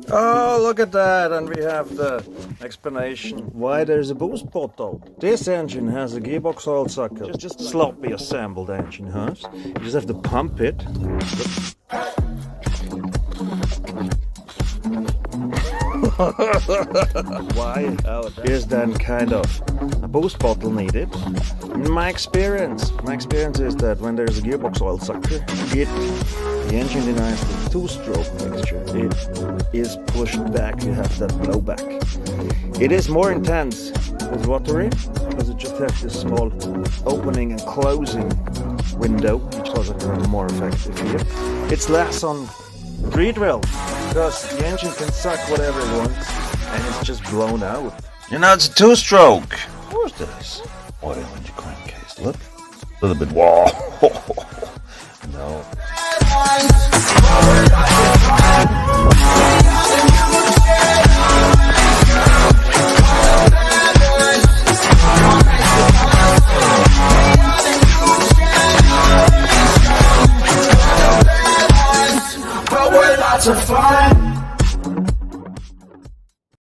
Oh, look at that, and we have the explanation why there's a boost bottle. This engine has a gearbox oil sucker, just sloppy assembled engine has. You just have to pump it. Why? Here's then kind of a boost bottle needed. My experience is that when there's a gearbox oil sucker, the engine denies the two-stroke mixture. It is pushed back. You have that blowback. It is more intense with rotary because it just has this small opening and closing window, which causes it to be more effective here. It's less on pre-drill because the engine can suck whatever it wants and it's just blown out. You know, it's a two-stroke. Of course there's Oil in your crankcase. Look, a little bit. Wow. No. But we're lots of fun.